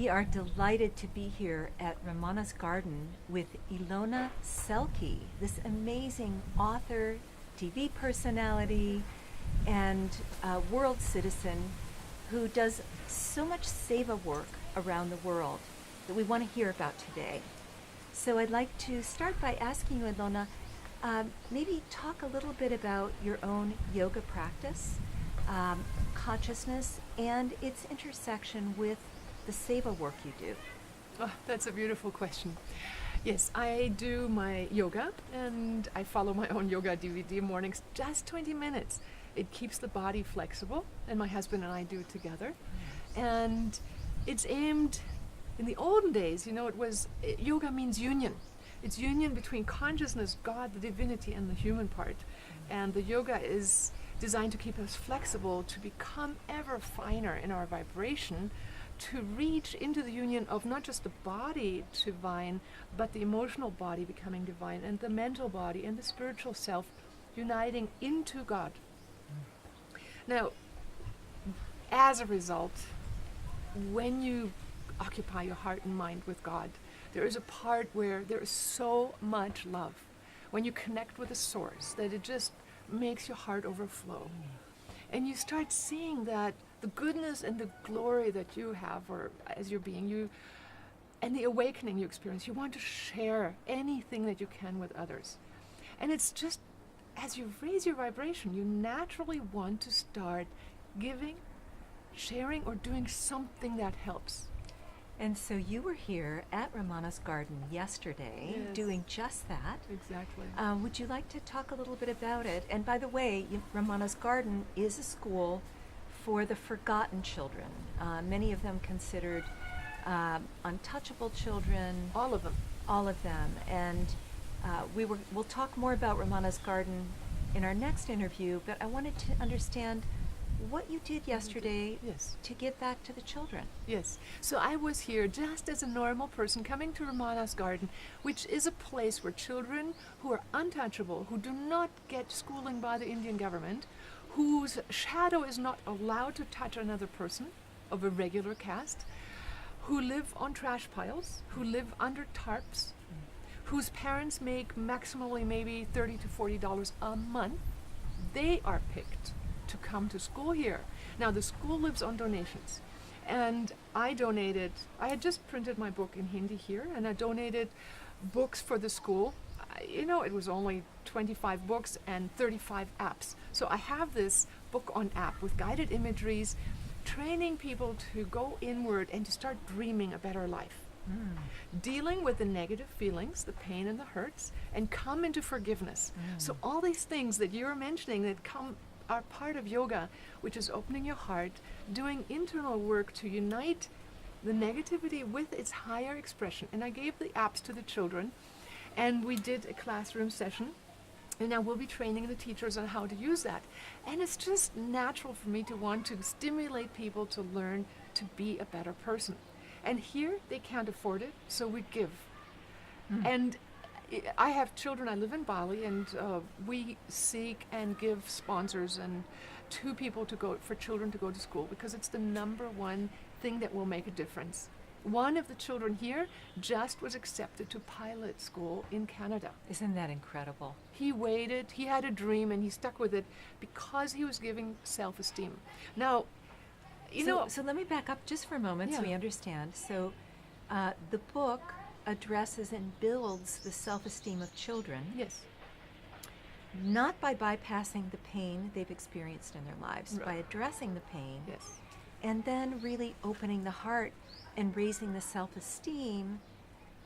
We are delighted to be here at Ramana's Garden with Ilona Selke, this amazing author, TV personality, and world citizen who does so much seva work around the world that we want to hear about today. So I'd like to start by asking you, Ilona, maybe talk a little bit about your own yoga practice, consciousness, and its intersection with the seva work you do. Oh, that's a beautiful question. Yes, I do my yoga and I follow my own yoga DVD mornings, just 20 minutes. It keeps the body flexible, and my husband and I do it together. And it's aimed, in the olden days, yoga means union. It's union between consciousness, God, the divinity, and the human part. And the yoga is designed to keep us flexible, to become ever finer in our vibration, to reach into the union of not just the body divine, but the emotional body becoming divine, and the mental body and the spiritual self uniting into God. Now, as a result, when you occupy your heart and mind with God, there is a part where there is so much love. When you connect with the source, that it just makes your heart overflow. And you start seeing that the goodness and the glory that you have, or as your being, and the awakening you experience, you want to share anything that you can with others. And it's just, as you raise your vibration, you naturally want to start giving, sharing, or doing something that helps. And so you were here at Ramana's Garden yesterday, Yes. doing just that. Exactly. Would you like to talk a little bit about it? And by the way, Ramana's Garden is a school for the forgotten children, many of them considered untouchable children. All of them. All of them. And we'll talk more about Ramana's Garden in our next interview, but I wanted to understand what you did yesterday Yes. to give back to the children. Yes. So I was here just as a normal person coming to Ramana's Garden, which is a place where children who are untouchable, who do not get schooling by the Indian government, whose shadow is not allowed to touch another person of a regular caste, who live on trash piles, who live under tarps, whose parents make maximally maybe $30 to $40 a month, they are picked to come to school here. Now the school lives on donations, and I had just printed my book in Hindi here, and I donated books for the school. It was only 25 books and 35 apps. So I have this book on app with guided imageries, training people to go inward and to start dreaming a better life. Dealing with the negative feelings, the pain and the hurts, and come into forgiveness. So all these things that you're mentioning that are part of yoga, which is opening your heart, doing internal work to unite the negativity with its higher expression. And I gave the apps to the children, and we did a classroom session, and now we'll be training the teachers on how to use that. And it's just natural for me to want to stimulate people to learn to be a better person. And here they can't afford it, so we give. And I have children, I live in Bali, and we seek and give sponsors and to people for children to go to school, because it's the number one thing that will make a difference. One of the children here just was accepted to pilot school in Canada. Isn't that incredible? He waited, he had a dream, and he stuck with it because he was giving self-esteem. Now, So let me back up just for a moment so we understand. So the book addresses and builds the self-esteem of children. Yes. Not by bypassing the pain they've experienced in their lives, Right. by addressing the pain, Yes. and then really opening the heart and raising the self-esteem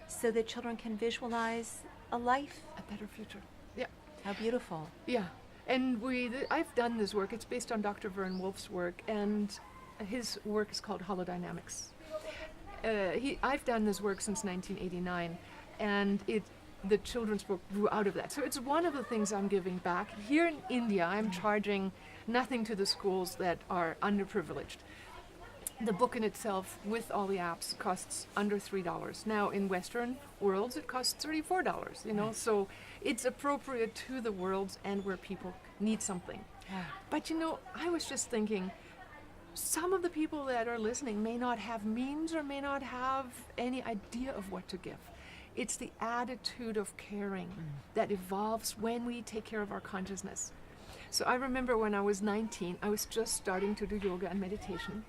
so that children can visualize a life. A better future. Yeah. How beautiful. Yeah. And I've done this work. It's based on Dr. Vern Wolf's work, and his work is called Holodynamics. I've done this work since 1989, and the children's book grew out of that. So it's one of the things I'm giving back. Here in India, I'm charging nothing to the schools that are underprivileged. The book in itself, with all the apps, costs under $3. Now, in Western worlds, it costs $34, so it's appropriate to the worlds and where people need something. Yeah. But I was just thinking, some of the people that are listening may not have means or may not have any idea of what to give. It's the attitude of caring that evolves when we take care of our consciousness. So I remember when I was 19, I was just starting to do yoga and meditation.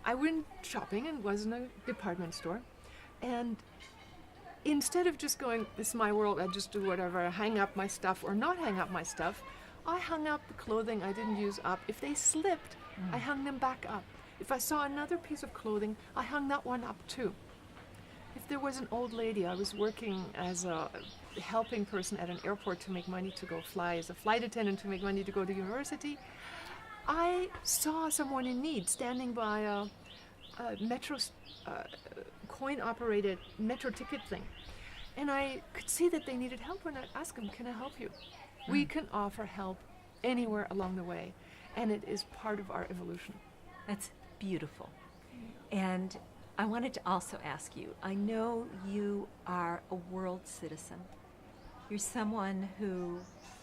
I went shopping and was in a department store. And instead of just going, this is my world, I just do whatever, I hang up my stuff or not hang up my stuff, I hung up the clothing I didn't use up. If they slipped, I hung them back up. If I saw another piece of clothing, I hung that one up too. If there was an old lady, I was working as a helping person at an airport to make money to go fly, as a flight attendant to make money to go to university. I saw someone in need standing by a metro coin-operated metro ticket thing. And I could see that they needed help, and I'd ask them, can I help you? We can offer help anywhere along the way, and it is part of our evolution. That's beautiful. And I wanted to also ask you, I know you are a world citizen. You're someone who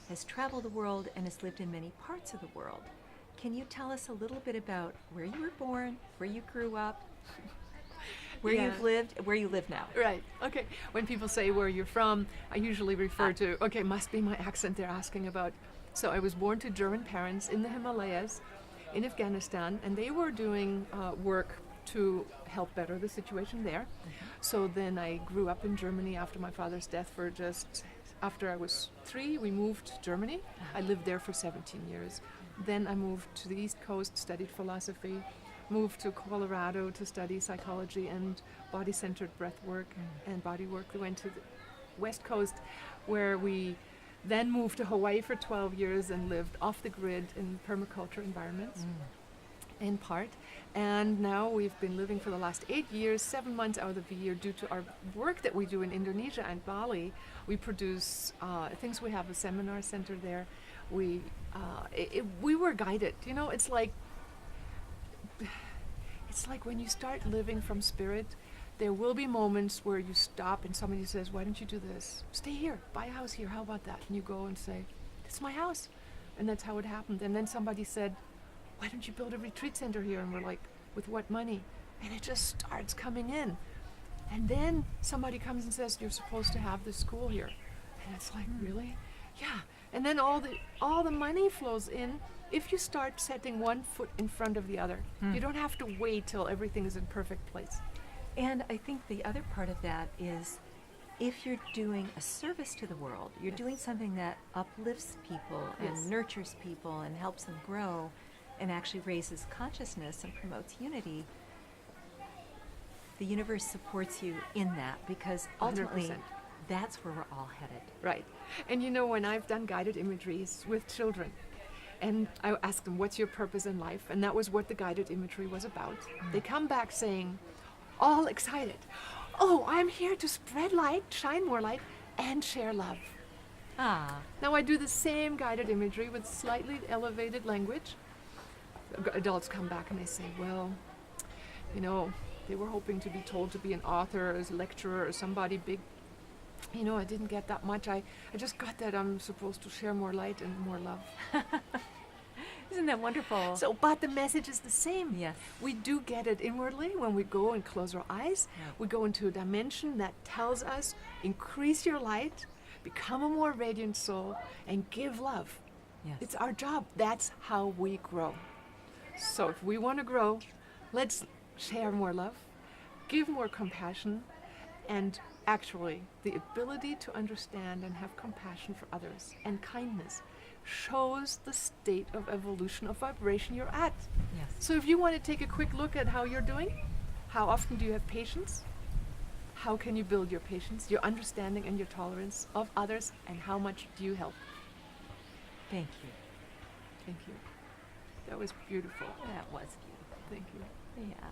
has traveled the world and has lived in many parts of the world. Can you tell us a little bit about where you were born, where you grew up, where you've lived, where you live now? Right. Okay. When people say where you're from, I usually refer to, okay, must be my accent they're asking about. So I was born to German parents in the Himalayas in Afghanistan, and they were doing work to help better the situation there. So then I grew up in Germany after my father's death. After I was 3, we moved to Germany. I lived there for 17 years. Then I moved to the East Coast, studied philosophy, moved to Colorado to study psychology and body-centered breath work and body work. We went to the West Coast, where we then moved to Hawaii for 12 years and lived off the grid in permaculture environments. In part, and now we've been living for the last 8 years, 7 months out of the year, due to our work that we do in Indonesia and Bali. We produce things. We have a seminar center there. We were guided. You know, it's like when you start living from spirit, there will be moments where you stop and somebody says, "Why don't you do this? Stay here, buy a house here. How about that?" And you go and say, "It's my house," and that's how it happened. And then somebody said, "Why don't you build a retreat center here?" And we're like, "With what money?" And it just starts coming in. And then somebody comes and says, "You're supposed to have this school here." And it's like, really? Yeah. And then all the money flows in if you start setting one foot in front of the other. You don't have to wait till everything is in perfect place. And I think the other part of that is, if you're doing a service to the world, you're doing something that uplifts people and nurtures people and helps them grow, and actually raises consciousness and promotes unity, the universe supports you in that, because ultimately 100%. that's where we're all headed. Right. And you know, when I've done guided imageries with children, and I ask them, what's your purpose in life? And that was what the guided imagery was about. They come back saying, all excited, "Oh, I'm here to spread light, shine more light, and share love." Now I do the same guided imagery with slightly elevated language. Adults come back and they say, "Well, you know, they were hoping to be told to be an author or a lecturer or somebody big. You know, I didn't get that much. I just got that I'm supposed to share more light and more love." Isn't that wonderful? So, but the message is the same. Yes. We do get it inwardly when we go and close our eyes. We go into a dimension that tells us, increase your light, become a more radiant soul, and give love. Yes. It's our job. That's how we grow. So if we want to grow, let's share more love, give more compassion, and actually the ability to understand and have compassion for others and kindness shows the state of evolution of vibration you're at. Yes. So if you want to take a quick look at how you're doing, how often do you have patience? How can you build your patience, your understanding and your tolerance of others, and how much do you help? Thank you. Thank you. That was beautiful. That was beautiful. Thank you. Yeah.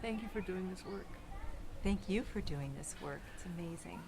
Thank you for doing this work. Thank you for doing this work. It's amazing.